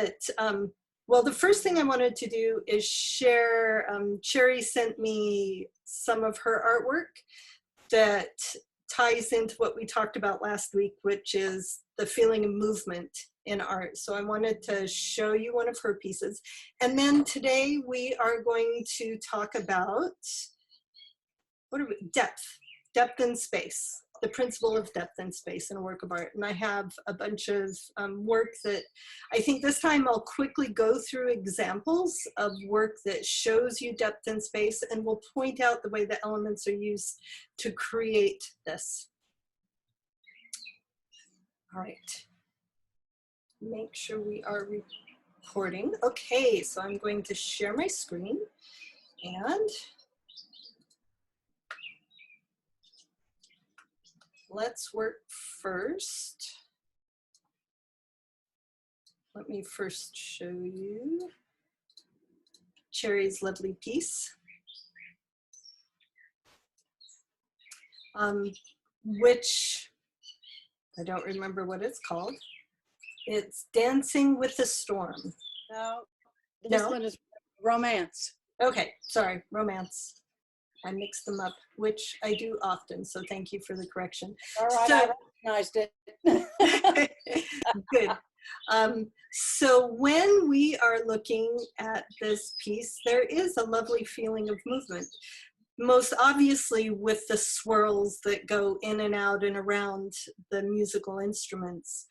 that, well, the first thing I wanted to do is share, Sherry sent me some of her artwork that ties into what we talked about last week, which is the feeling of movement in art. So I wanted to show you one of her pieces. And then today we are going to talk about, depth and space, the principle of depth and space in a work of art. And I have a bunch of work that I think this time I'll quickly go through examples of work that shows you depth and space, and we'll point out the way the elements are used to create this. All right, make sure we are recording. Okay, so I'm going to share my screen, and let's work first. Let me first show you Cherry's lovely piece, which I don't remember what it's called. It's Dancing with the Storm. No, this one is Romance. Okay, sorry, Romance. I mix them up, which I do often, so thank you for the correction. All right, so, I recognized it. Good. So when we are looking at this piece, there is a lovely feeling of movement. Most obviously with the swirls that go in and out and around the musical instruments.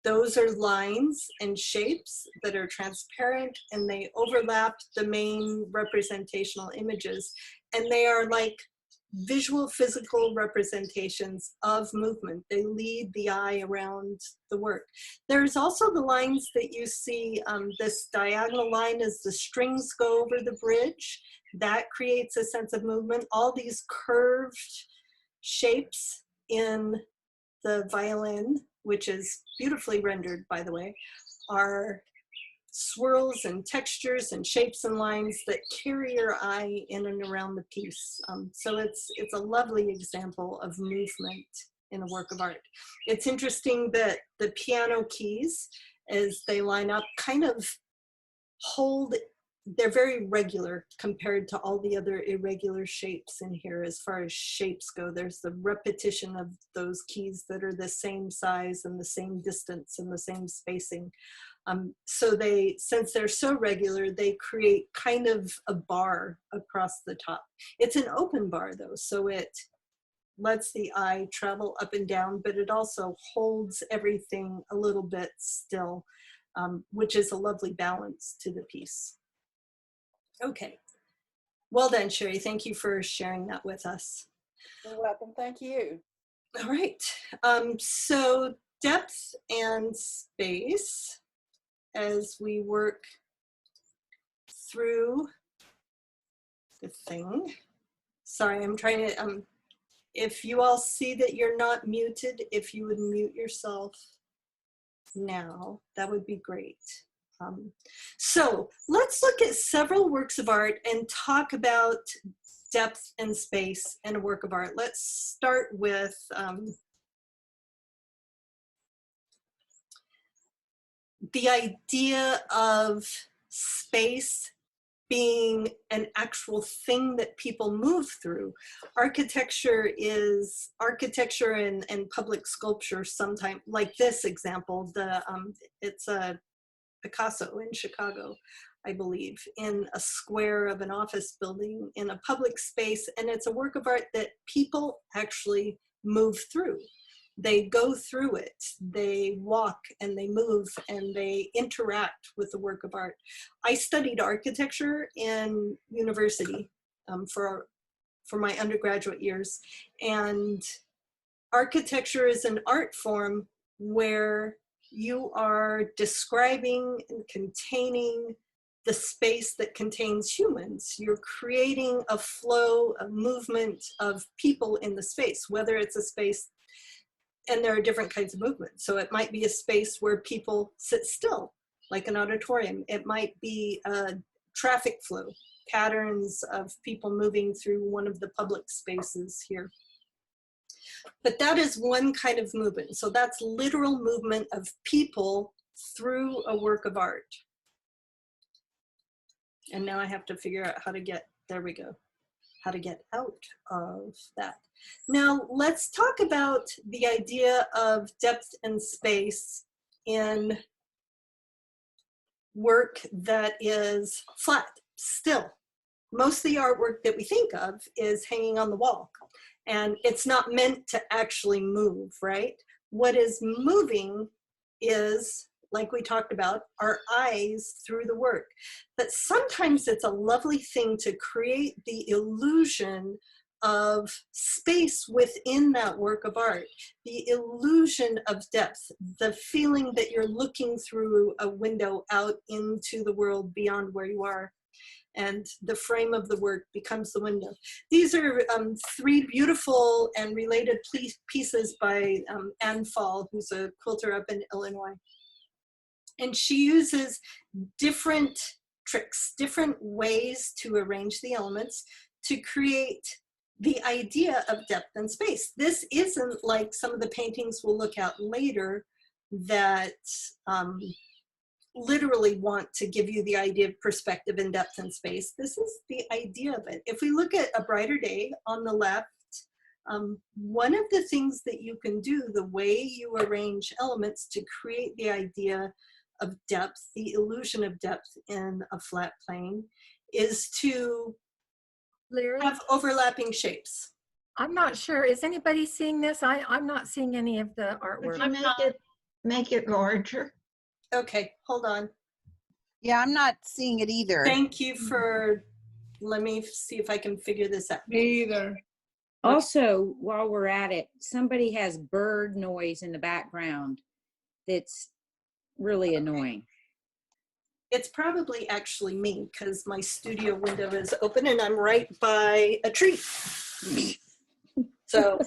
Those are lines and shapes that are transparent, and they overlap the main representational images. And they are like visual physical representations of movement. They lead the eye around the work. There's also the lines that you see, this diagonal line as the strings go over the bridge. That creates a sense of movement. All these curved shapes in the violin, which is beautifully rendered, by the way, are swirls and textures and shapes and lines that carry your eye in and around the piece. So it's a lovely example of movement in a work of art. It's interesting that the piano keys, as they line up, kind of hold, they're very regular compared to all the other irregular shapes in here. As far as shapes go, there's the repetition of those keys that are the same size and the same distance and the same spacing. So since they're so regular, they create kind of a bar across the top. It's an open bar though, so it lets the eye travel up and down, but it also holds everything a little bit still, which is a lovely balance to the piece. Okay, well done, Sherry. Thank you for sharing that with us. You're welcome, thank you. All right, so depth and space, as we work through the thing. Sorry, I'm trying to, if you all see that you're not muted, if you would mute yourself now, that would be great. So let's look at several works of art and talk about depth and space in a work of art. Let's start with the idea of space being an actual thing that people move through. Architecture and public sculpture sometimes, like this example, it's a Picasso in Chicago, I believe, in a square of an office building in a public space, and it's a work of art that people actually move through. They go through it, they walk and they move and they interact with the work of art. I studied architecture in university for my undergraduate years, and architecture is an art form where you are describing and containing the space that contains humans. You're creating a flow, a movement of people in the space, whether it's a space, and there are different kinds of movements. So it might be a space where people sit still, like an auditorium. It might be a traffic flow, patterns of people moving through one of the public spaces here. But that is one kind of movement. So that's literal movement of people through a work of art. And now I have to figure out how to get, there we go, how to get out of that. Now let's talk about the idea of depth and space in work that is flat, still. Most of the artwork that we think of is hanging on the wall, and it's not meant to actually move, right? What is moving is, like we talked about, our eyes through the work. But sometimes it's a lovely thing to create the illusion of space within that work of art, the illusion of depth, the feeling that you're looking through a window out into the world beyond where you are, and the frame of the work becomes the window. These are three beautiful and related pieces by Anne Fall, who's a quilter up in Illinois. And she uses different tricks, different ways to arrange the elements to create the idea of depth and space. This isn't like some of the paintings we'll look at later that literally want to give you the idea of perspective and depth and space. This is the idea of it. If we look at A Brighter Day on the left, one of the things that you can do, the way you arrange elements to create the idea of depth, the illusion of depth in a flat plane, is to Lyra, have overlapping shapes. I'm not sure. Is anybody seeing this? I'm not seeing any of the Would artwork. you make it larger? Okay, hold on. Yeah, I'm not seeing it either. Thank you for, let me see if I can figure this out. Me either. Also, while we're at it, somebody has bird noise in the background that's really annoying. It's probably actually me because my studio window is open and I'm right by a tree. So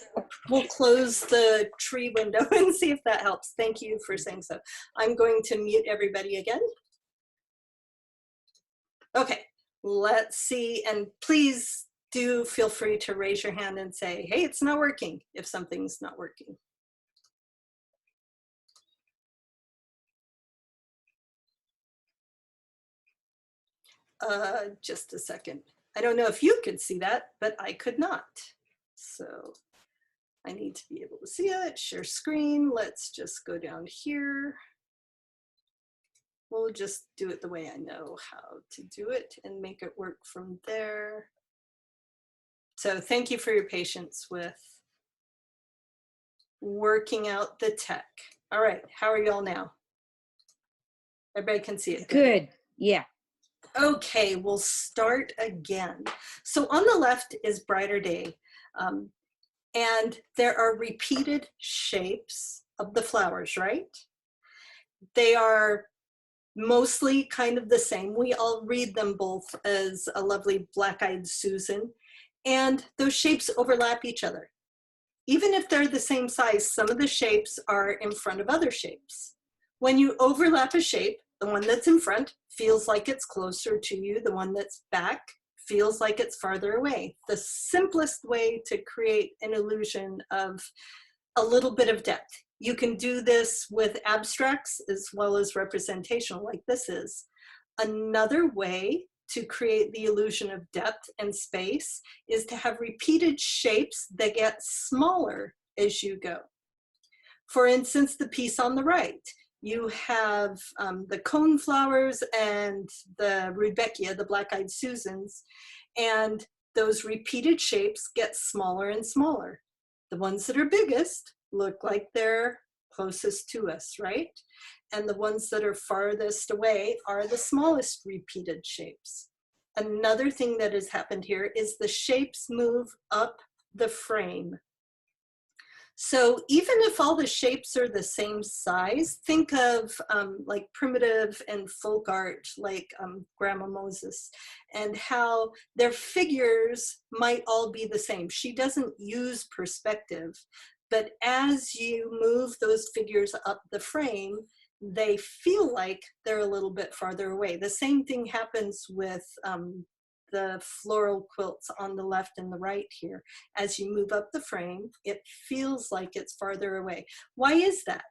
we'll close the tree window and see if that helps. Thank you for saying so. I'm going to mute everybody again. Okay, let's see. And please do feel free to raise your hand and say, hey, it's not working if something's not working. Just a second. I don't know if you could see that, but I could not. So I need to be able to see it. Share screen. Let's just go down here. We'll just do it the way I know how to do it and make it work from there. So thank you for your patience with working out the tech. All right, how are y'all now? Everybody can see it. Good. Yeah. Okay, we'll start again. So on the left is Brighter Day. And there are repeated shapes of the flowers, right? They are mostly kind of the same. We all read them both as a lovely black-eyed Susan. And those shapes overlap each other. Even if they're the same size, some of the shapes are in front of other shapes. When you overlap a shape, the one that's in front feels like it's closer to you. The one that's back feels like it's farther away. The simplest way to create an illusion of a little bit of depth. You can do this with abstracts as well as representational, like this is. Another way to create the illusion of depth and space is to have repeated shapes that get smaller as you go. For instance, the piece on the right, you have the cone flowers and the Rudbeckia, the black-eyed Susans, and those repeated shapes get smaller and smaller. The ones that are biggest look like they're closest to us, right? And the ones that are farthest away are the smallest repeated shapes. Another thing that has happened here is the shapes move up the frame. So even if all the shapes are the same size, think of like primitive and folk art, like Grandma Moses, and how their figures might all be the same. She doesn't use perspective, but as you move those figures up the frame, they feel like they're a little bit farther away. The same thing happens with the floral quilts on the left and the right here. As you move up the frame, it feels like it's farther away. Why is that?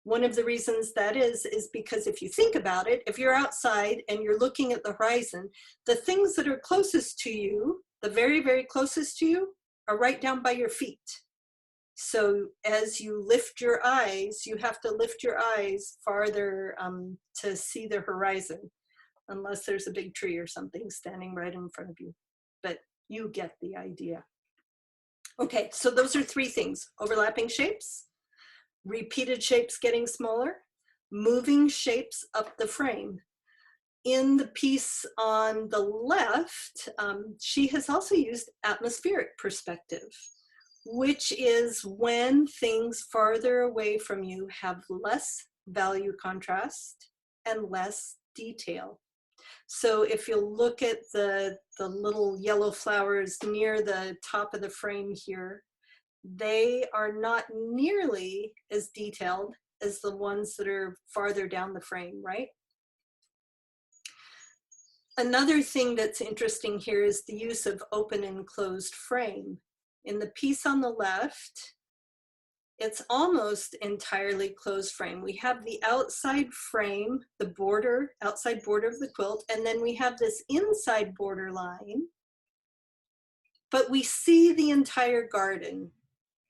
One of the reasons that is because if you think about it, if you're outside and you're looking at the horizon, the things that are closest to you, the very, very closest to you, are right down by your feet. So as you lift your eyes, you have to lift your eyes farther to see the horizon, unless there's a big tree or something standing right in front of you. But you get the idea. Okay, so those are three things: overlapping shapes, repeated shapes getting smaller, moving shapes up the frame. In the piece on the left, she has also used atmospheric perspective, which is when things farther away from you have less value contrast and less detail. So if you look at the little yellow flowers near the top of the frame here, they are not nearly as detailed as the ones that are farther down the frame, right? Another thing that's interesting here is the use of open and closed frame. In the piece on the left, it's almost entirely closed frame. We have the outside frame, the border, outside border of the quilt, and then we have this inside border line, but we see the entire garden.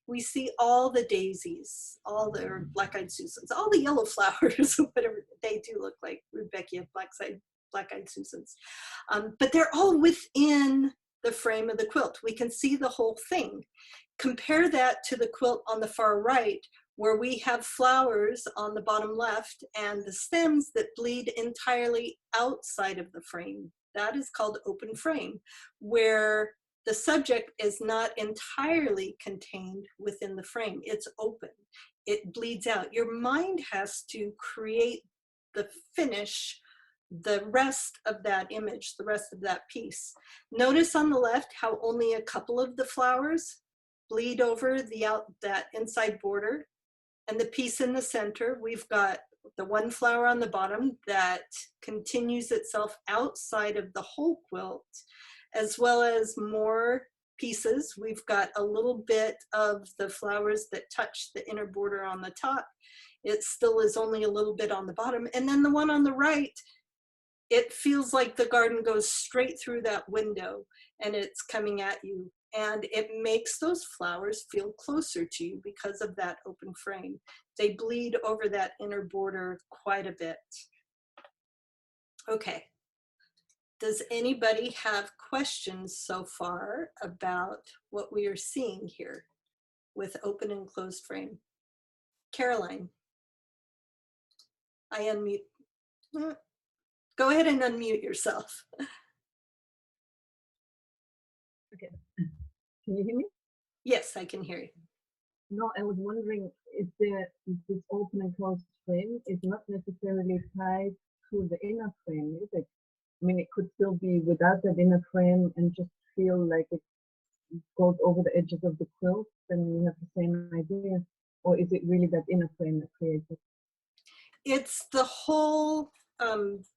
We see all the daisies, all the black-eyed Susans, all the yellow flowers, whatever they do look like, Rudbeckia, black-eyed Susans. But they're all within the frame of the quilt. We can see the whole thing. Compare that to the quilt on the far right, where we have flowers on the bottom left and the stems that bleed entirely outside of the frame. That is called open frame, where the subject is not entirely contained within the frame. It's open. It bleeds out. Your mind has to create the finish, the rest of that image, the rest of that piece. Notice on the left how only a couple of the flowers bleed over that inside border, and the piece in the center, we've got the one flower on the bottom that continues itself outside of the whole quilt, as well as more pieces. We've got a little bit of the flowers that touch the inner border on the top. It still is only a little bit on the bottom. And then the one on the right, it feels like the garden goes straight through that window and it's coming at you. And it makes those flowers feel closer to you because of that open frame. They bleed over that inner border quite a bit. Okay. Does anybody have questions so far about what we are seeing here with open and closed frame? Caroline, I unmute. Go ahead and unmute yourself. Okay. Can you hear me? Yes, I can hear you. No, I was wondering if this open and closed frame is not necessarily tied to the inner frame, is it? I mean, it could still be without that inner frame and just feel like it goes over the edges of the quilt, and you have the same idea. Or is it really that inner frame that creates it? It's the whole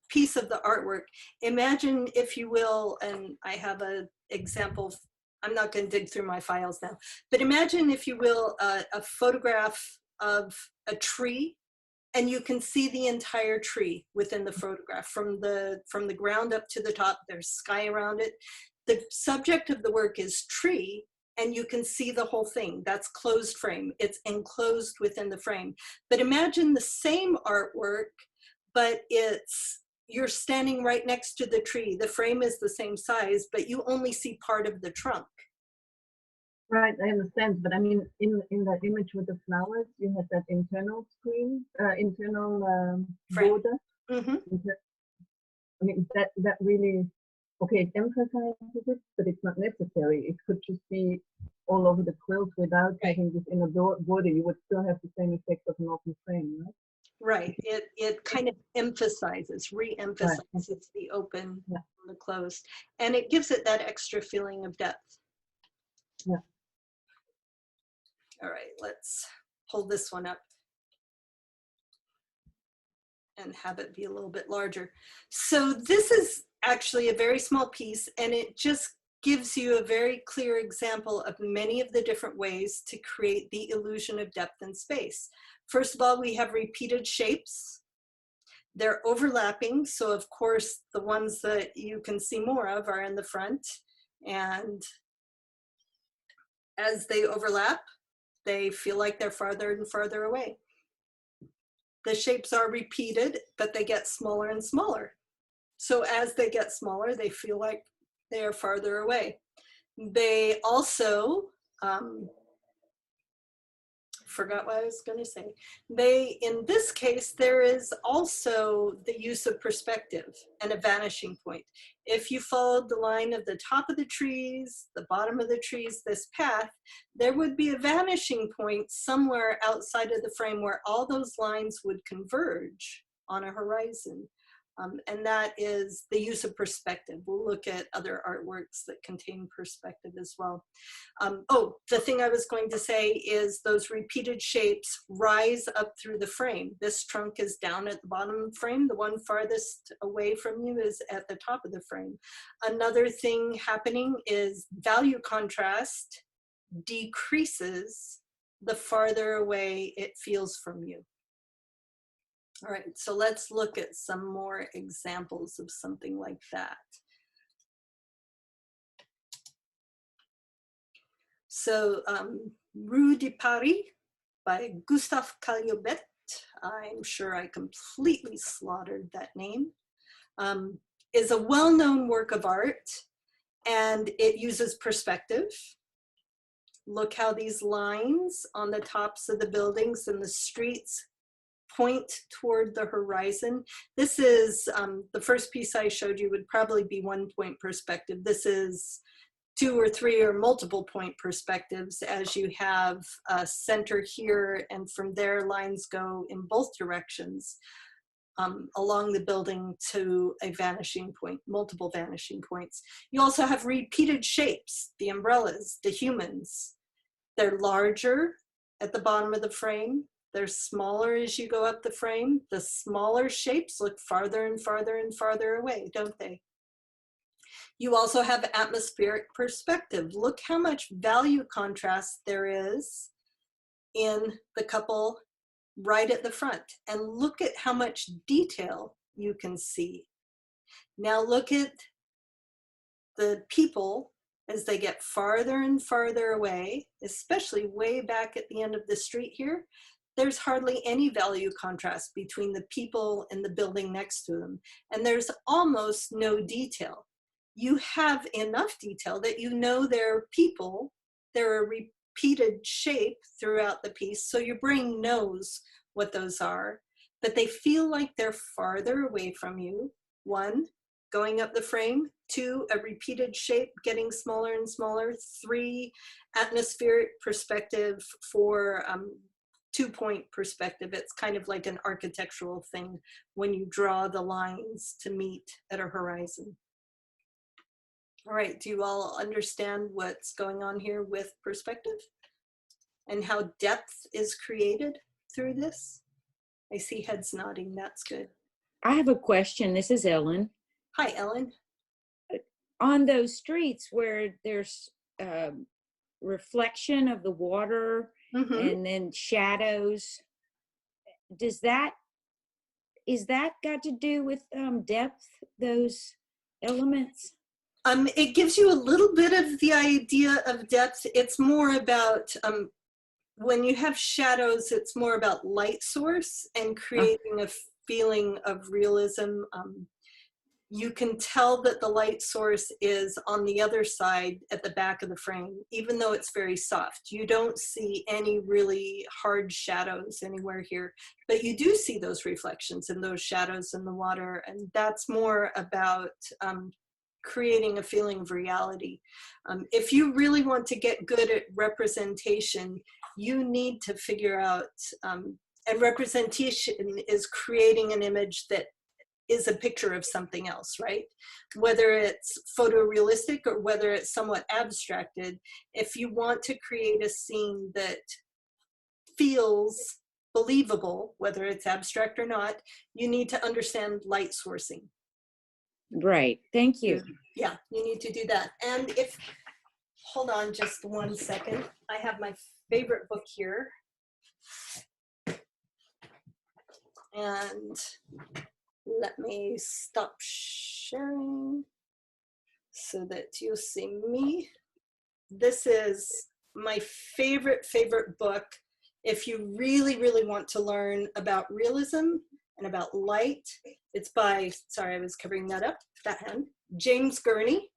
piece of the artwork. Imagine, if you will, and I have an example. I'm not going to dig through my files now, but imagine, if you will, a photograph of a tree, and you can see the entire tree within the photograph from the ground up to the top. There's sky around it. The subject of the work is tree, and you can see the whole thing. That's closed frame. It's enclosed within the frame. But imagine the same artwork, but you're standing right next to the tree. The frame is the same size, but you only see part of the trunk. Right, I understand, but I mean, in that image with the flowers, you had that internal screen, internal border. Mm-hmm. I mean, that really, okay, it emphasizes it, but it's not necessary. It could just be all over the quilt without having this inner border. You would still have the same effect of an open frame, right? Right. It kind of emphasizes, re-emphasizes the open and the closed, and it gives it that extra feeling of depth. Yeah. All right, let's pull this one up and have it be a little bit larger. So this is actually a very small piece, and it just gives you a very clear example of many of the different ways to create the illusion of depth and space. First of all, we have repeated shapes. They're overlapping, so of course the ones that you can see more of are in the front, and as they overlap, they feel like they're farther and farther away. The shapes are repeated, but they get smaller and smaller. So as they get smaller, they feel like they are farther away. They also, forgot what I was going to say. In this case, there is also the use of perspective and a vanishing point. If you followed the line of the top of the trees, the bottom of the trees, this path, there would be a vanishing point somewhere outside of the frame where all those lines would converge on a horizon. And that is the use of perspective. We'll look at other artworks that contain perspective as well. Oh, the thing I was going to say is those repeated shapes rise up through the frame. This trunk is down at the bottom of the frame. The one farthest away from you is at the top of the frame. Another thing happening is value contrast decreases the farther away it feels from you. All right, so let's look at some more examples of something like that. So Rudy Party by Gustav Caillobet. I'm sure I completely slaughtered that name. Is a well-known work of art, and it uses perspective. Look how these lines on the tops of the buildings and the streets point toward the horizon. This is the first piece I showed you would probably be 1 point perspective. This is 2 or 3 or multiple point perspectives, as you have a center here, and from there lines go in both directions along the building to a vanishing point, multiple vanishing points. You also have repeated shapes, the umbrellas, the humans. They're larger at the bottom of the frame. They're smaller as you go up the frame. The smaller shapes look farther and farther and farther away, don't they? You also have atmospheric perspective. Look how much value contrast there is in the couple right at the front. And look at how much detail you can see. Now look at the people as they get farther and farther away, especially way back at the end of the street here. There's hardly any value contrast between the people and the building next to them. And there's almost no detail. You have enough detail that you know they're people. They're a repeated shape throughout the piece, so your brain knows what those are, but they feel like they're farther away from you. 1, going up the frame. 2, a repeated shape getting smaller and smaller. 3, atmospheric perspective. 4, 2 point perspective. It's kind of like an architectural thing when you draw the lines to meet at a horizon. All right, do you all understand what's going on here with perspective and how depth is created through this? I see heads nodding, that's good. I have a question. This is Ellen. Hi, Ellen. On those streets where there's reflection of the water and then shadows, is that got to do with depth, those elements? It gives you a little bit of the idea of depth. It's more about, when you have shadows, it's more about light source and creating a feeling of realism. You can tell that the light source is on the other side at the back of the frame, even though it's very soft. You don't see any really hard shadows anywhere here, but you do see those reflections and those shadows in the water, and that's more about creating a feeling of reality. If you really want to get good at representation, you need to figure out, and representation is creating an image that is a picture of something else, right? Whether it's photorealistic or whether it's somewhat abstracted, if you want to create a scene that feels believable, whether it's abstract or not, you need to understand light sourcing. Right. Thank you. Yeah, you need to do that. And if, hold on just 1 second. I have my favorite book here. And let me stop sharing so that you'll see me. This is my favorite book. If you really want to learn about realism and about light, it's by, sorry, I was covering that up, that hand, James Gurney.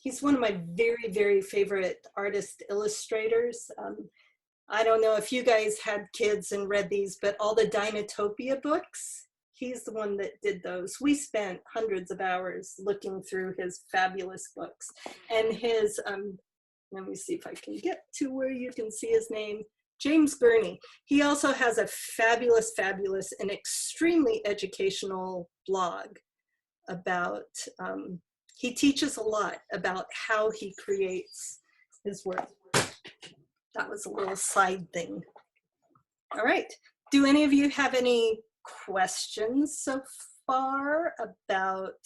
He's one of my very favorite artist illustrators. I don't know if you guys had kids and read these, but all the Dinotopia books, he's the one that did those. We spent hundreds of hours looking through his fabulous books. And his, let me see if I can get to where you can see his name, James Gurney. He also has a fabulous and extremely educational blog about, he teaches a lot about how he creates his work. That was a little side thing. All right. Do any of you have any questions so far about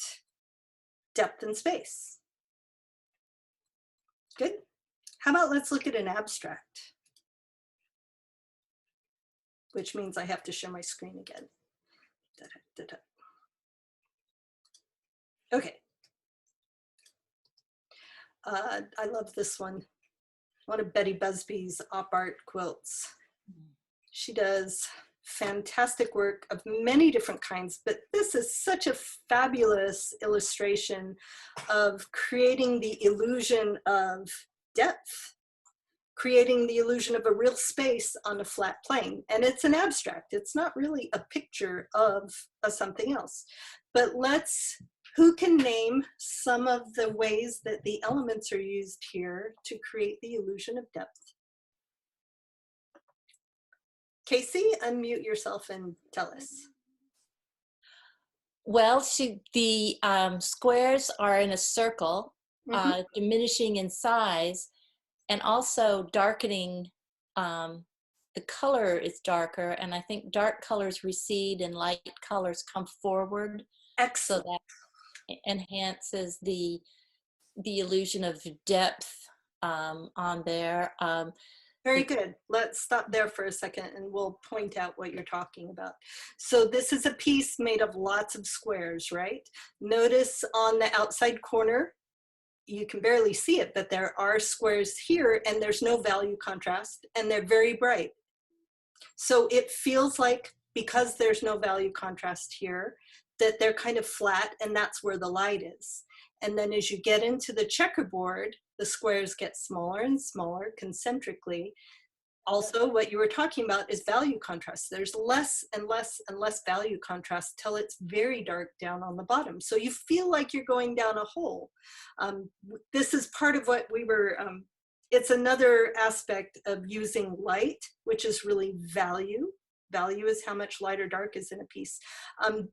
depth and space? Good. How about let's look at an abstract, which means I have to share my screen again. Okay. I love this one. One of Betty Busby's op art quilts. She does fantastic work of many different kinds, but this is such a fabulous illustration of creating the illusion of depth, creating the illusion of a real space on a flat plane. And it's an abstract. It's not really a picture of something else. But who can name some of the ways that the elements are used here to create the illusion of depth? Casey, unmute yourself and tell us. Well, the squares are in a circle, diminishing in size, and also darkening. The color is darker, and I think dark colors recede and light colors come forward. Excellent. So that enhances the illusion of depth on there. Very good. Let's stop there for a second and we'll point out what you're talking about. So this is a piece made of lots of squares, right? Notice on the outside corner, you can barely see it, but there are squares here and there's no value contrast and they're very bright. So it feels like, because there's no value contrast here, that they're kind of flat and that's where the light is. And then as you get into the checkerboard, the squares get smaller and smaller concentrically. Also, what you were talking about is value contrast. There's less and less value contrast till it's very dark down on the bottom. So you feel like you're going down a hole. This is part of what we were, it's another aspect of using light, which is really value. Value is how much light or dark is in a piece.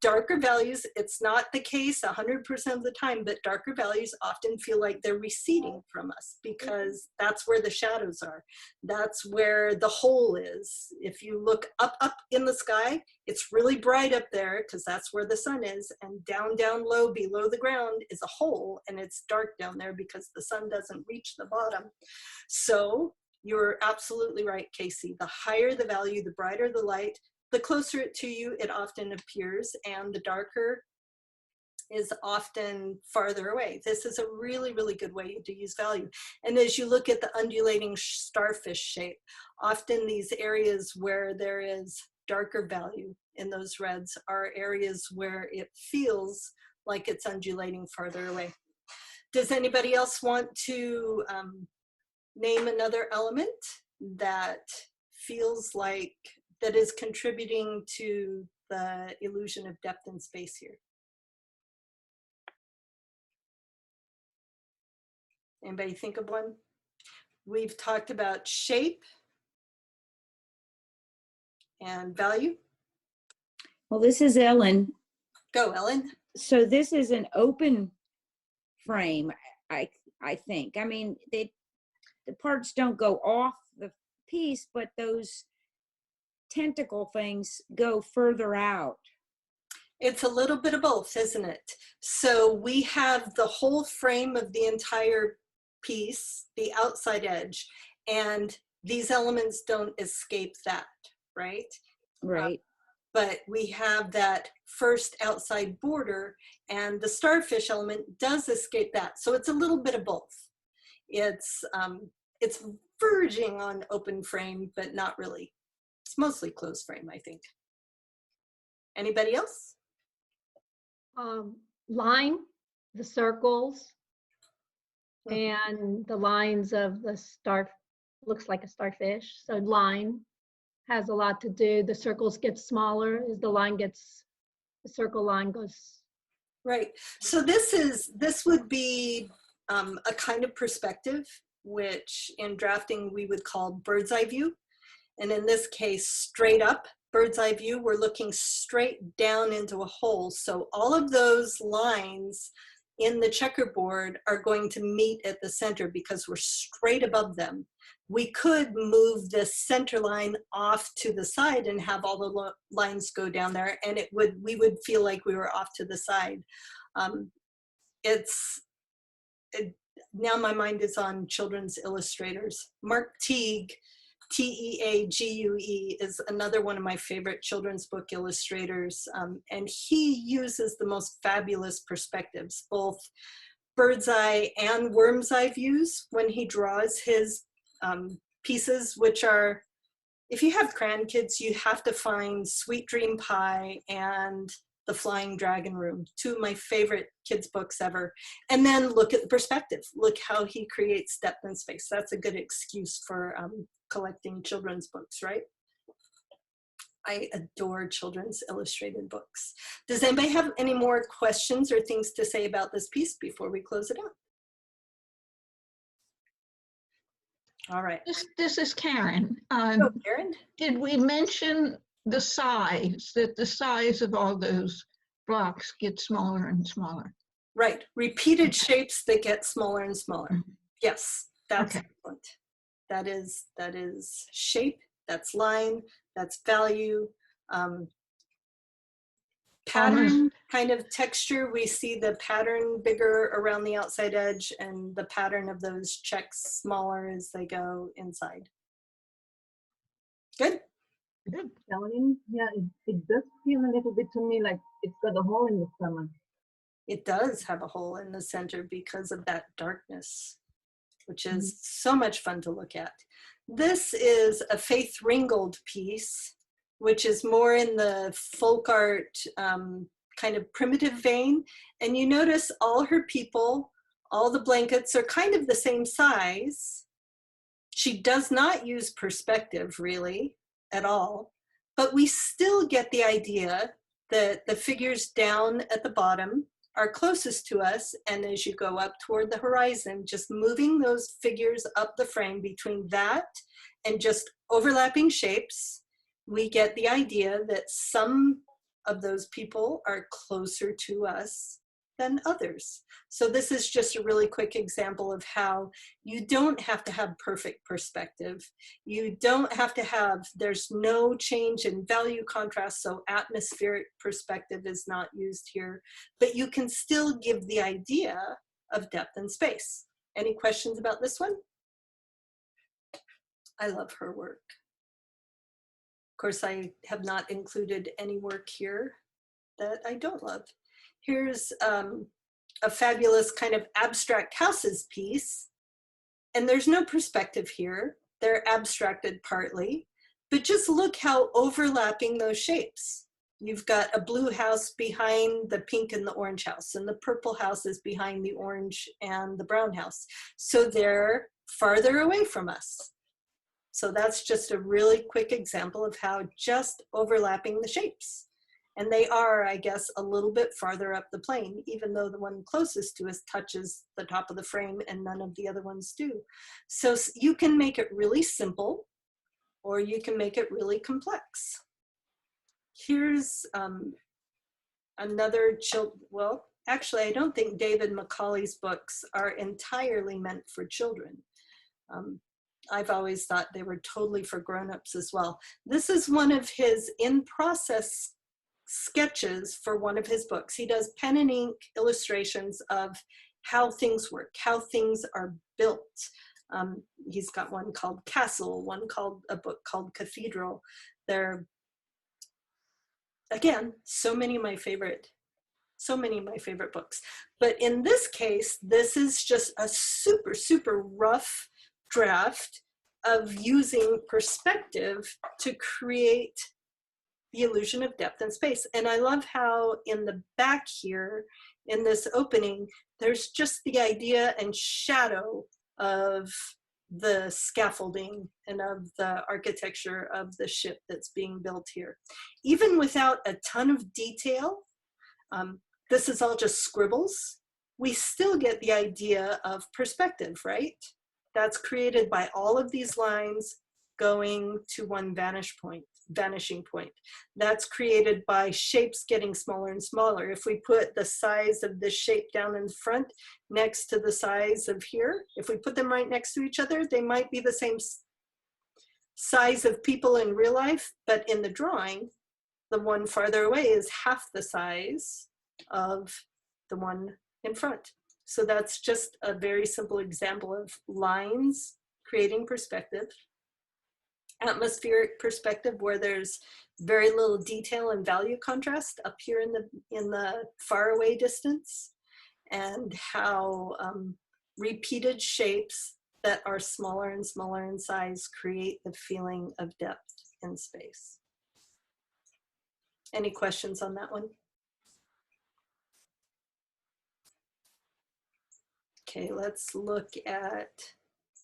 Darker values, it's not the case 100% of the time, but darker values often feel like they're receding from us because that's where the shadows are. That's where the hole is. If you look up in the sky, it's really bright up there because that's where the sun is, and down low below the ground is a hole and it's dark down there because the sun doesn't reach the bottom. So you're absolutely right, Casey. The higher the value, the brighter the light, the closer to you it often appears, and the darker is often farther away. This is a really good way to use value. And as you look at the undulating starfish shape, often these areas where there is darker value in those reds are areas where it feels like it's undulating farther away. Does anybody else want to name another element that feels like, that is contributing to the illusion of depth and space here? Anybody think of one? We've talked about shape and value. Well, this is Ellen. Go, Ellen. So this is an open frame, I think. I mean, the parts don't go off the piece, but those tentacle things go further out. It's a little bit of both, isn't it? So we have the whole frame of the entire piece, the outside edge, and these elements don't escape that, right? Right. But we have that first outside border, and the starfish element does escape that. So it's a little bit of both. It's verging on open frame, but not really. It's mostly closed frame, I think. Anybody else? Line, the circles, and the lines of the star, looks like a starfish. So line has a lot to do. The circles get smaller as the line gets, the circle line goes. Right. So this would be a kind of perspective, which in drafting we would call bird's eye view. And in this case, straight up bird's eye view, we're looking straight down into a hole. So all of those lines in the checkerboard are going to meet at the center because we're straight above them. We could move the center line off to the side and have all the lines go down there, and we would feel like we were off to the side. Now my mind is on children's illustrators. Mark Teague, Teague, is another one of my favorite children's book illustrators, and he uses the most fabulous perspectives, both bird's eye and worm's eye views when he draws his pieces, which are, if you have grandkids, you have to find Sweet Dream Pie and The Flying Dragon Room, two of my favorite kids books ever. And then look at the perspective. Look how he creates depth and space. That's a good excuse for collecting children's books, right? I adore children's illustrated books. Does anybody have any more questions or things to say about this piece before we close it out? All right. This is Karen. Oh, Karen? Did we mention the size, that the size of all those blocks get smaller and smaller? Right. Repeated shapes that get smaller and smaller. Yes, that's excellent. That is shape, that's line, that's value. Pattern, kind of texture. We see the pattern bigger around the outside edge and the pattern of those checks smaller as they go inside. Good. Good. Caroline, yeah, it does feel a little bit to me like it's got a hole in the stomach. It does have a hole in the center because of that darkness, which is so much fun to look at. This is a Faith Ringgold piece, which is more in the folk art kind of primitive vein. And you notice all her people, all the blankets are kind of the same size. She does not use perspective really at all, but we still get the idea that the figures down at the bottom are closest to us, and as you go up toward the horizon, just moving those figures up the frame between that and just overlapping shapes, we get the idea that some of those people are closer to us than others. So this is just a really quick example of how you don't have to have perfect perspective. You don't have to have, there's no change in value contrast, so atmospheric perspective is not used here, but you can still give the idea of depth and space. Any questions about this one? I love her work. Of course, I have not included any work here that I don't love. Here's a fabulous kind of abstract houses piece. And there's no perspective here. They're abstracted partly, but just look how overlapping those shapes. You've got a blue house behind the pink and the orange house, and the purple house is behind the orange and the brown house. So they're farther away from us. So that's just a really quick example of how just overlapping the shapes. And they are, I guess, a little bit farther up the plane, even though the one closest to us touches the top of the frame and none of the other ones do. So you can make it really simple, or you can make it really complex. Here's another well, actually, I don't think David Macaulay's books are entirely meant for children. I've always thought they were totally for grown-ups as well. This is one of his in-process sketches for one of his books. He does pen and ink illustrations of how things work, how things are built. He's got one called Castle, a book called Cathedral. They're, again, so many of my favorite books. But in this case, this is just a super, super rough draft of using perspective to create the illusion of depth and space. And I love how in the back here, in this opening, there's just the idea and shadow of the scaffolding and of the architecture of the ship that's being built here. Even without a ton of detail, this is all just scribbles, we still get the idea of perspective, right? That's created by all of these lines going to one vanishing point. That's created by shapes getting smaller and smaller. If we put the size of this shape down in front next to the size of here, if we put them right next to each other, they might be the same size of people in real life, but in the drawing, the one farther away is half the size of the one in front. So that's just a very simple example of lines creating perspective. Atmospheric perspective, where there's very little detail and value contrast up here in the far away distance, and how repeated shapes that are smaller and smaller in size create the feeling of depth in space. Any questions on that one? Okay, let's look at,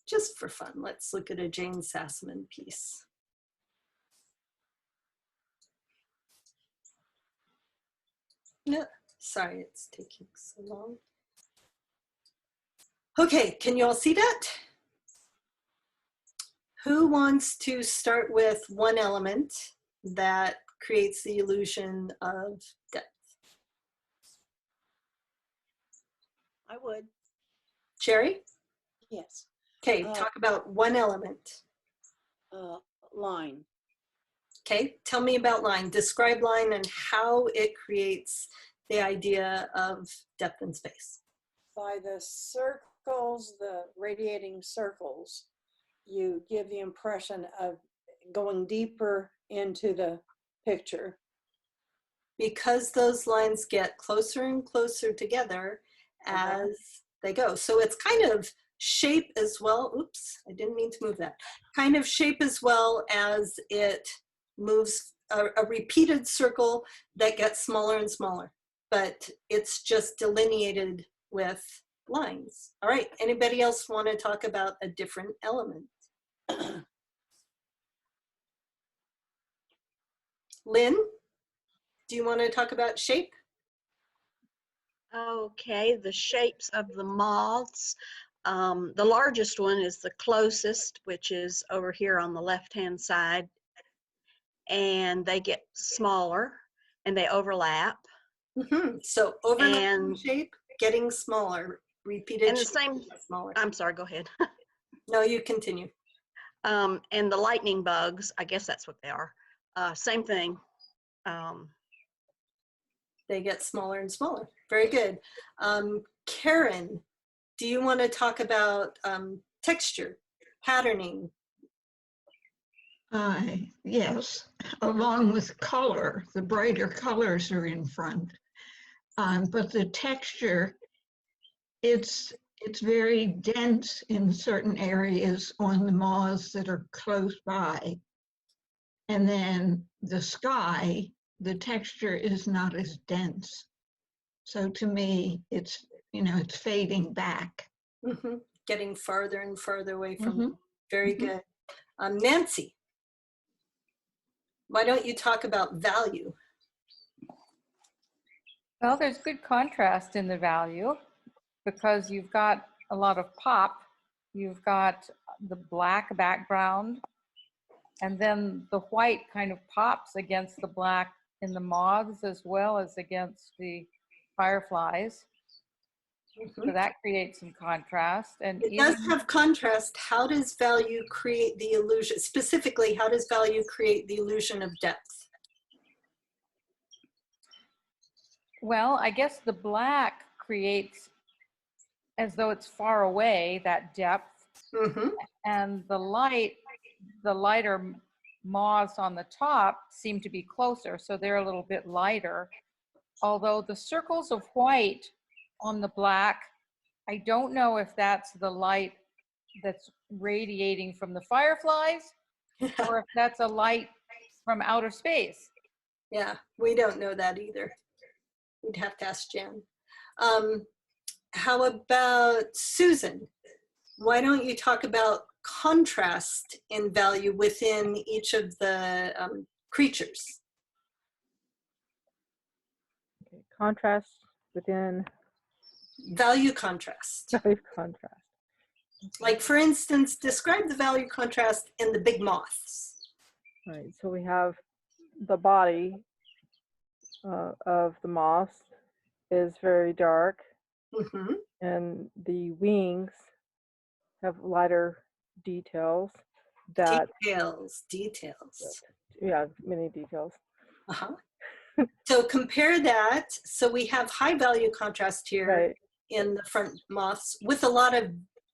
just for fun, let's look at a Jane Sassman piece. No, sorry, it's taking so long. Okay, can you all see that? Who wants to start with one element that creates the illusion of depth? I would. Sherry? Yes. Okay, talk about one element. Line. Okay, tell me about line. Describe line and how it creates the idea of depth and space. By the circles, the radiating circles, you give the impression of going deeper into the picture. Because those lines get closer and closer together as they go. So it's kind of shape as well. Oops, I didn't mean to move that. Kind of shape as well as it moves, a repeated circle that gets smaller and smaller, but it's just delineated with lines. All right, anybody else want to talk about a different element? Lynn, do you want to talk about shape? Okay, the shapes of the moths. The largest one is the closest, which is over here on the left-hand side. And they get smaller and they overlap. Mm-hmm. So overlapping shape, getting smaller, repeated and the shape, same, smaller. I'm sorry, go ahead. No, you continue. And the lightning bugs, I guess that's what they are. Same thing. They get smaller and smaller. Very good. Karen, do you want to talk about texture, patterning? Yes, along with color, the brighter colors are in front. But the texture, it's very dense in certain areas on the moths that are close by. And then the sky, the texture is not as dense. So to me, it's, it's fading back. Mm-hmm. Getting farther and farther away from them. Very good. Nancy, why don't you talk about value? Well, there's good contrast in the value because you've got a lot of pop. You've got the black background, and then the white kind of pops against the black in the moths as well as against the fireflies. So that creates some contrast. And it does have contrast. How does value create the illusion? Specifically, how does value create the illusion of depth? Well, I guess the black creates as though it's far away, that depth, and the lighter moths on the top seem to be closer, so they're a little bit lighter. Although the circles of white on the black, I don't know if that's the light that's radiating from the fireflies or if that's a light from outer space. Yeah, we don't know that either. We'd have to ask Jen. How about Susan? Why don't you talk about contrast in value within each of the creatures? Okay. Contrast within Value contrast. value contrast. Like, for instance, describe the value contrast in the big moths. Right. So we have the body of the moth is very dark, and the wings have lighter details. Details. Yeah, many details. So compare that. So we have high value contrast here in the front moths with a lot of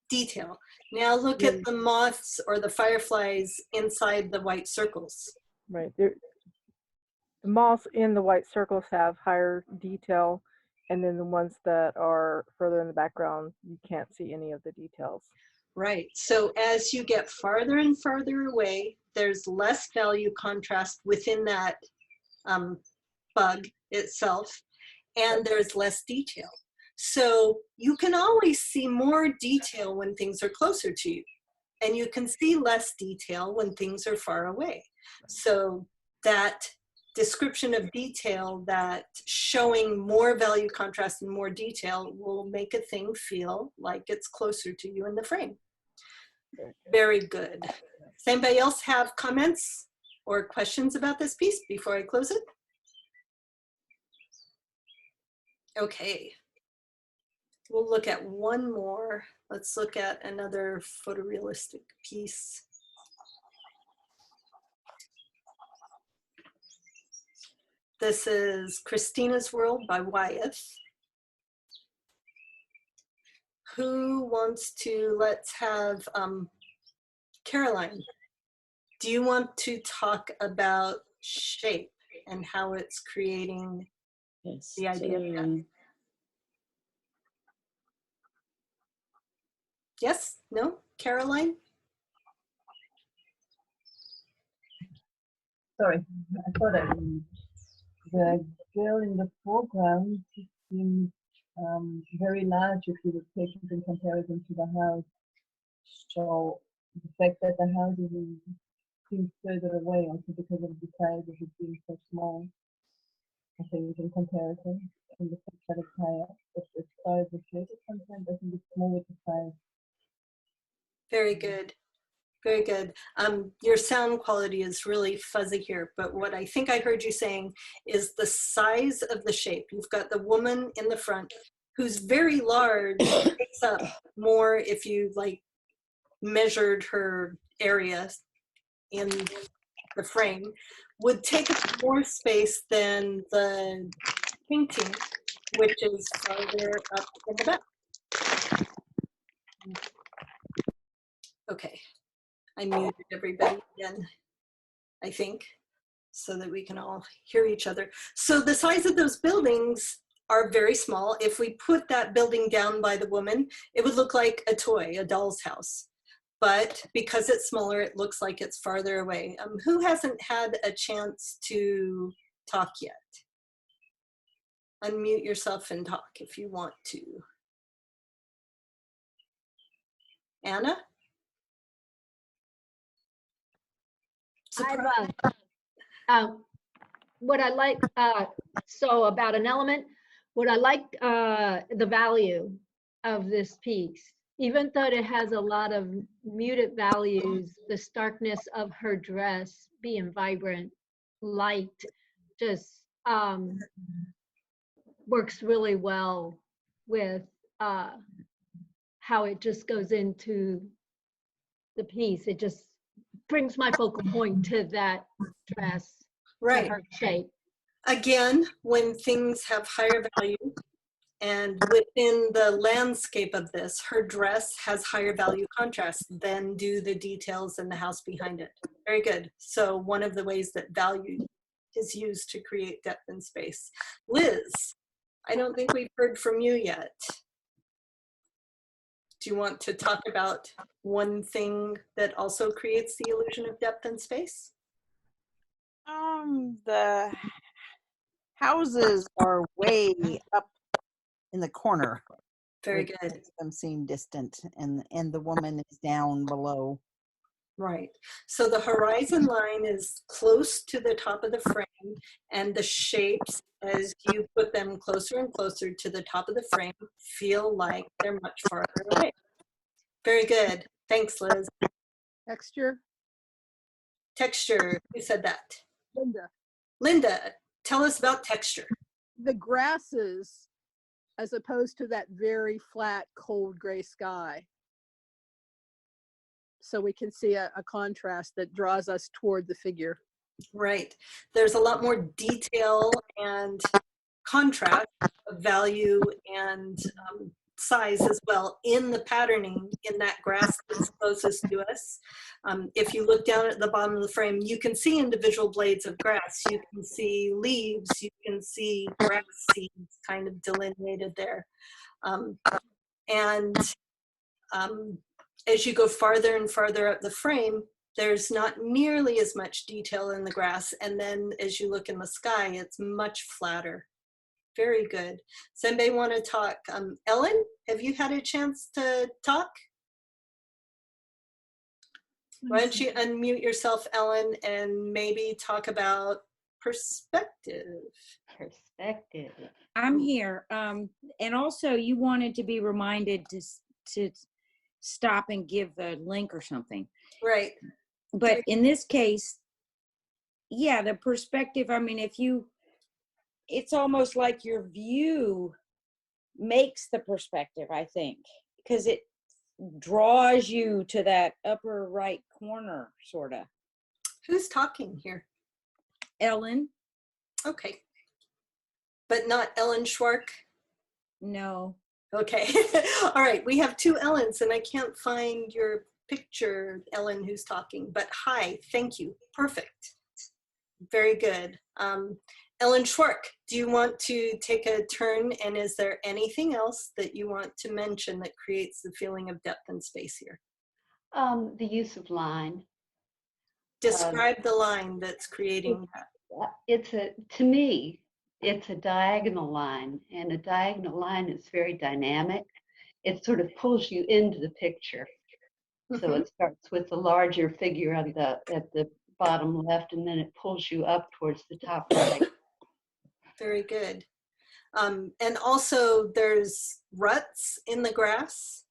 detail. Now look at the moths or the fireflies inside the white circles. Right. The moths in the white circles have higher detail, and then the ones that are further in the background, you can't see any of the details. Right. So as you get farther and farther away, there's less value contrast within that bug itself, and there's less detail. So you can always see more detail when things are closer to you, and you can see less detail when things are far away. So that description of detail, that showing more value contrast and more detail, will make a thing feel like it's closer to you in the frame. Very good. Does anybody else have comments or questions about this piece before I close it? Okay. We'll look at one more. Let's look at another photorealistic piece. This is Christina's World by Wyeth. Who wants to, let's have Caroline. Do you want to talk about shape and how it's creating the idea of that? Yes? No? Caroline? Sorry, I thought the girl in the foreground seems very large if you would take it in comparison to the house. So the fact that the house seems further away also because of the size of it being so small, I think in comparison, and the fact that it's higher, but as far as the shape is concerned, I think it's more with the size. Very good. Very good. Your sound quality is really fuzzy here, but what I think I heard you saying is the size of the shape. You've got the woman in the front who's very large, picks up more if you like measured her area in the frame, would take up more space than the painting, which is farther up in the back. Okay. I muted everybody again, I think, so that we can all hear each other. So the size of those buildings are very small. If we put that building down by the woman, it would look like a toy, a doll's house. But because it's smaller, it looks like it's farther away. Who hasn't had a chance to talk yet? Unmute yourself and talk if you want to. Anna? What I like, so about an element, what I like the value of this piece, even though it has a lot of muted values, the starkness of her dress being vibrant, light, just works really well with how it just goes into the piece. It just brings my focal point to that dress, right, to her shape. Again, when things have higher value, and within the landscape of this, her dress has higher value contrast than do the details in the house behind it. Very good. So one of the ways that value is used to create depth and space. Liz, I don't think we've heard from you yet. Do you want to talk about one thing that also creates the illusion of depth and space? The houses are way up in the corner. Very which good. makes them seem distant, and the woman is down below. Right. So the horizon line is close to the top of the frame, and the shapes, as you put them closer and closer to the top of the frame, feel like they're much farther away. Very good. Thanks, Liz. Texture. Texture. Who said that? Linda. Linda, tell us about texture. The grasses, as opposed to that very flat, cold gray sky. So we can see a contrast that draws us toward the figure. Right. There's a lot more detail and contrast of value and size as well in the patterning in that grass that's closest to us. If you look down at the bottom of the frame, you can see individual blades of grass. You can see leaves. You can see grass seeds kind of delineated there. As you go farther and farther up the frame, there's not nearly as much detail in the grass. And then as you look in the sky, it's much flatter. Very good. Does anybody want to talk? Ellen, have you had a chance to talk? Why don't you unmute yourself, Ellen, and maybe talk about perspective. Perspective. I'm here. And also you wanted to be reminded to stop and give the link or something. Right. But in this case, yeah, the perspective, I mean, it's almost like your view makes the perspective, I think, because it draws you to that upper right corner, sort of. Who's talking here? Ellen. Okay. But not Ellen Schwark? No. Okay. All right. We have two Ellens, and I can't find your picture, Ellen, who's talking. But hi, thank you. Perfect. Very good. Ellen Schwark, do you want to take a turn? And is there anything else that you want to mention that creates the feeling of depth and space here? The use of line. Describe the line that's creating that. To me, it's a diagonal line, and a diagonal line is very dynamic. It sort of pulls you into the picture. So it starts with the larger figure at the bottom left, and then it pulls you up towards the top right. Very good. And also there's ruts in the grass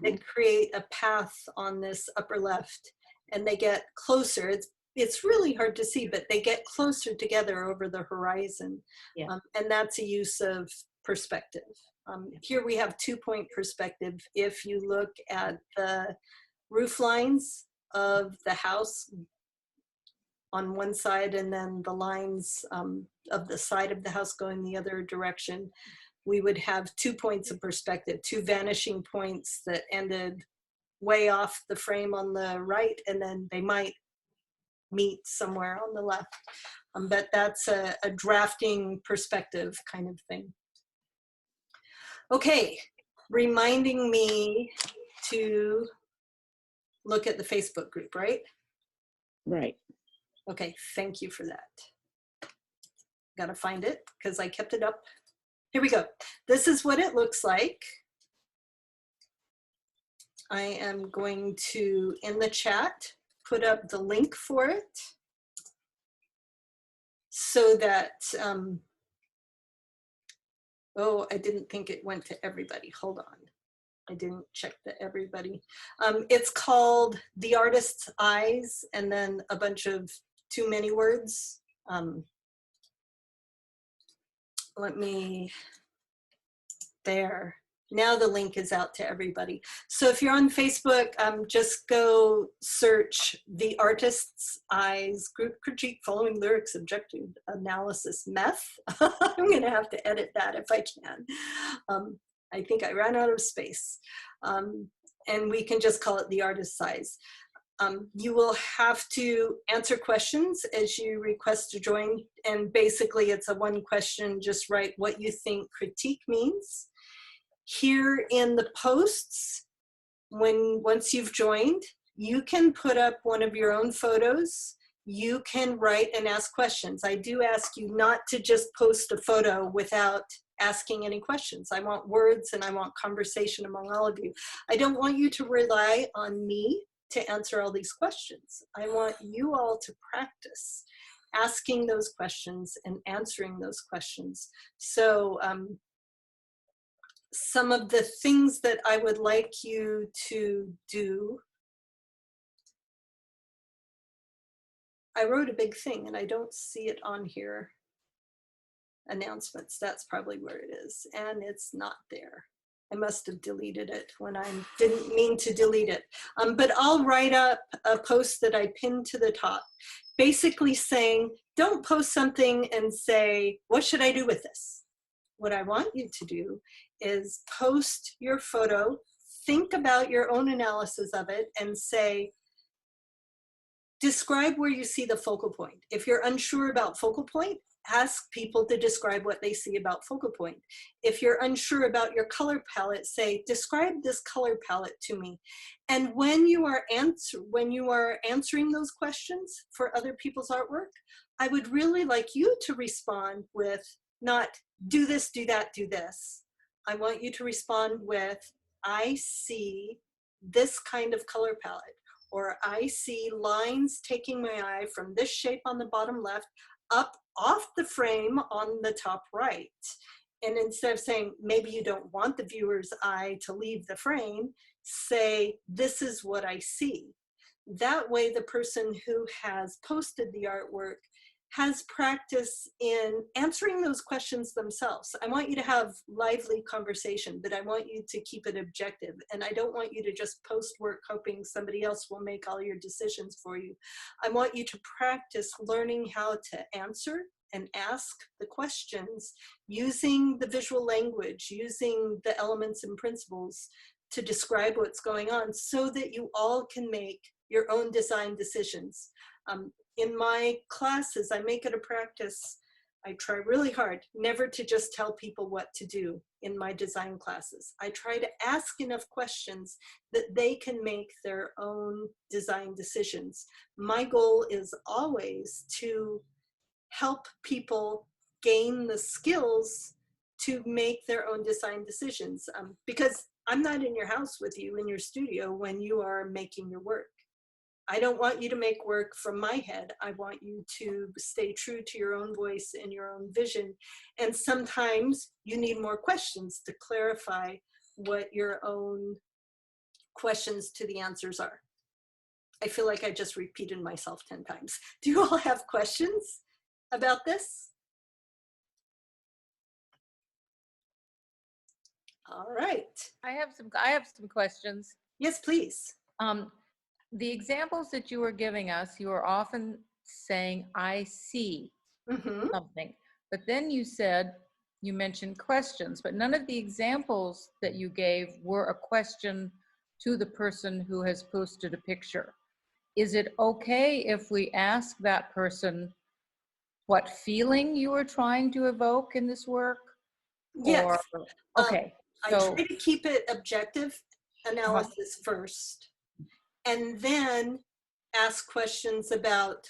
that create a path on this upper left, and they get closer. It's really hard to see, but they get closer together over the horizon. Yeah. And that's a use of perspective. Here we have 2-point perspective. If you look at the roof lines of the house on one side, and then the lines of the side of the house going the other direction, we would have 2 points of perspective, 2 vanishing points that ended way off the frame on the right, and then they might meet somewhere on the left. But that's a drafting perspective kind of thing. Okay, reminding me to look at the Facebook group, right? Right. Okay, thank you for that. Gotta find it because I kept it up. Here we go. This is what it looks like. I am going to, in the chat, put up the link for it so that, oh, I didn't think it went to everybody. Hold on. I didn't check the everybody. It's called The Artist's Eyes, and then a bunch of too many words. Let me, there. Now the link is out to everybody. So if you're on Facebook, just go search The Artist's Eyes Group Critique Following Lyrics Objective Analysis Meth. I'm gonna have to edit that if I can. I think I ran out of space. And we can just call it The Artist's Eyes. You will have to answer questions as you request to join. And basically it's a one question, just write what you think critique means. Here in the posts, once you've joined, you can put up one of your own photos. You can write and ask questions. I do ask you not to just post a photo without asking any questions. I want words and I want conversation among all of you. I don't want you to rely on me to answer all these questions. I want you all to practice asking those questions and answering those questions. So some of the things that I would like you to do. I wrote a big thing and I don't see it on here. Announcements, that's probably where it is. And it's not there. I must have deleted it when I didn't mean to delete it. But I'll write up a post that I pinned to the top, basically saying, don't post something and say, what should I do with this? What I want you to do is post your photo, think about your own analysis of it and say, describe where you see the focal point. If you're unsure about focal point, ask people to describe what they see about focal point. If you're unsure about your color palette, say, describe this color palette to me. And when you are answering those questions for other people's artwork, I would really like you to respond with not do this, do that, do this. I want you to respond with, I see this kind of color palette, or I see lines taking my eye from this shape on the bottom left up off the frame on the top right. And instead of saying, maybe you don't want the viewer's eye to leave the frame, say, this is what I see. That way the person who has posted the artwork has practice in answering those questions themselves. I want you to have lively conversation, but I want you to keep it objective. And I don't want you to just post work hoping somebody else will make all your decisions for you. I want you to practice learning how to answer and ask the questions using the visual language, using the elements and principles to describe what's going on so that you all can make your own design decisions. In my classes, I make it a practice. I try really hard never to just tell people what to do in my design classes. I try to ask enough questions that they can make their own design decisions. My goal is always to help people gain the skills to make their own design decisions, because I'm not in your house with you in your studio when you are making your work. I don't want you to make work from my head. I want you to stay true to your own voice and your own vision. And sometimes you need more questions to clarify what your own questions to the answers are. I feel like I just repeated myself 10 times. Do you all have questions about this? All right. I have some questions. Yes, please. The examples that you were giving us, you are often saying, I see something. But then you mentioned questions, but none of the examples that you gave were a question to the person who has posted a picture. Is it okay if we ask that person what feeling you were trying to evoke in this work? Yes. Or, okay. I try to keep it objective analysis first, and then ask questions about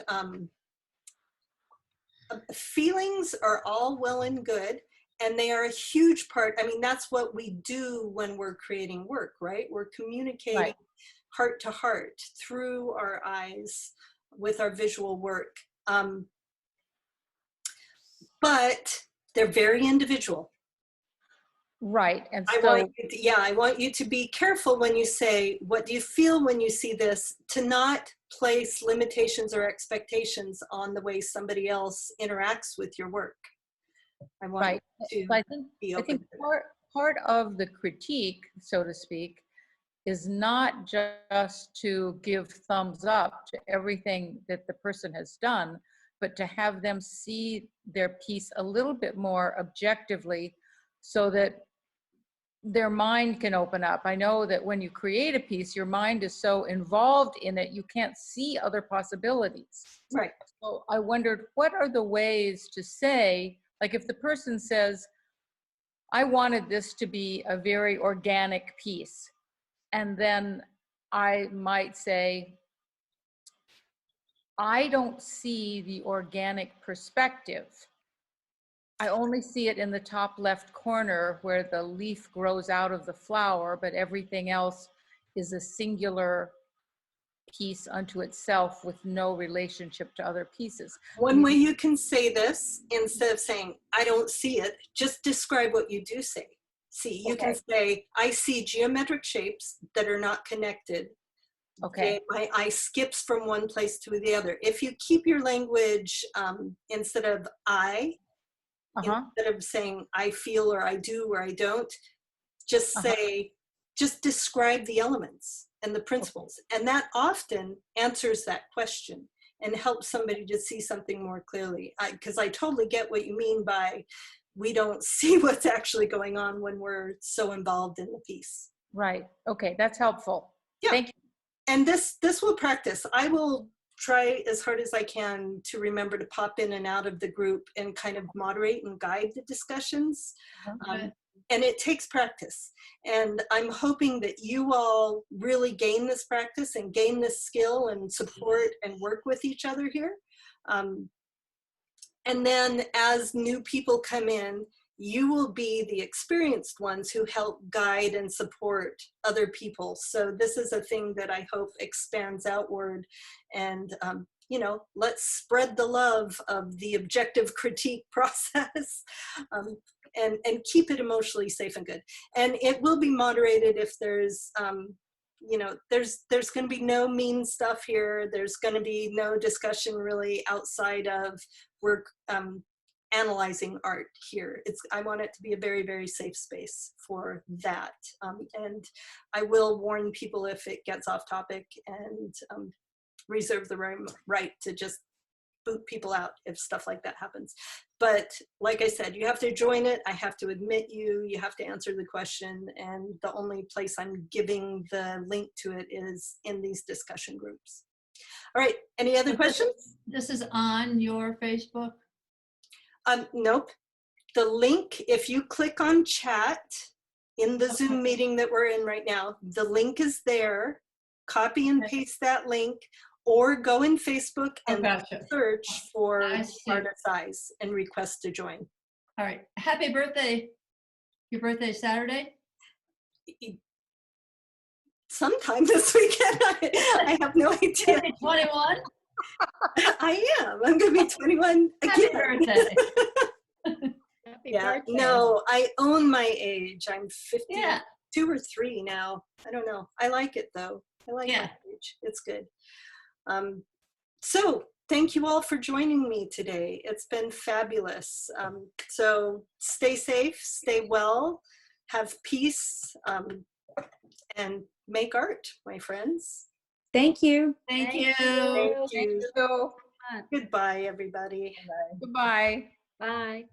feelings are all well and good, and they are a huge part. I mean, that's what we do when we're creating work, right? We're communicating heart to heart through our eyes with our visual work. But they're very individual. Right. And so I want you to be careful when you say, what do you feel when you see this, to not place limitations or expectations on the way somebody else interacts with your work. I want right. to So I be open think to that. part of the critique, so to speak, is not just to give thumbs up to everything that the person has done, but to have them see their piece a little bit more objectively so that their mind can open up. I know that when you create a piece, your mind is so involved in it, you can't see other possibilities. Right. So I wondered, what are the ways to say, like if the person says, I wanted this to be a very organic piece, and then I might say, I don't see the organic perspective. I only see it in the top left corner where the leaf grows out of the flower, but everything else is a singular piece unto itself with no relationship to other pieces. One way you can say this, instead of saying, I don't see it, just describe what you do see. See, you can say, I see geometric shapes that are not connected. Okay. My eye skips from one place to the other. If you keep your language instead of I, instead of saying I feel or I do or I don't, just say, just describe the elements and the principles. And that often answers that question and helps somebody to see something more clearly. Because I totally get what you mean by we don't see what's actually going on when we're so involved in the piece. Right. Okay, that's helpful. Yeah. Thank you. And this will practice. I will try as hard as I can to remember to pop in and out of the group and kind of moderate and guide the discussions. And it takes practice. And I'm hoping that you all really gain this practice and gain this skill and support and work with each other here. And then as new people come in, you will be the experienced ones who help guide and support other people. So this is a thing that I hope expands outward and, you know, let's spread the love of the objective critique process and keep it emotionally safe and good. And it will be moderated if there's, you know, there's going to be no mean stuff here. There's going to be no discussion really outside of work. Analyzing art here. I want it to be a very, very safe space for that. And I will warn people if it gets off topic and reserve the right to just boot people out if stuff like that happens. But like I said, you have to join it. I have to admit you have to answer the question. And the only place I'm giving the link to it is in these discussion groups. All right, any other questions? This is on your Facebook? Nope. The link, if you click on chat in the Zoom meeting that we're in right now, the link is there. Copy and paste that link, or go in Facebook and search for Artist Eyes and request to join. All right. Happy birthday. Your birthday is Saturday? Sometime this weekend. I have no idea. 21? I am. I'm going to be 21 again. Happy birthday. Yeah, birthday. No, I own my age. I'm 52 or 3 now. I don't know. I like it though. I like my age. It's good. So thank you all for joining me today. It's been fabulous. So stay safe, stay well, have peace, and make art, my friends. Thank you. Thank you. Thank you. Thank you. Goodbye, everybody. Goodbye. Bye.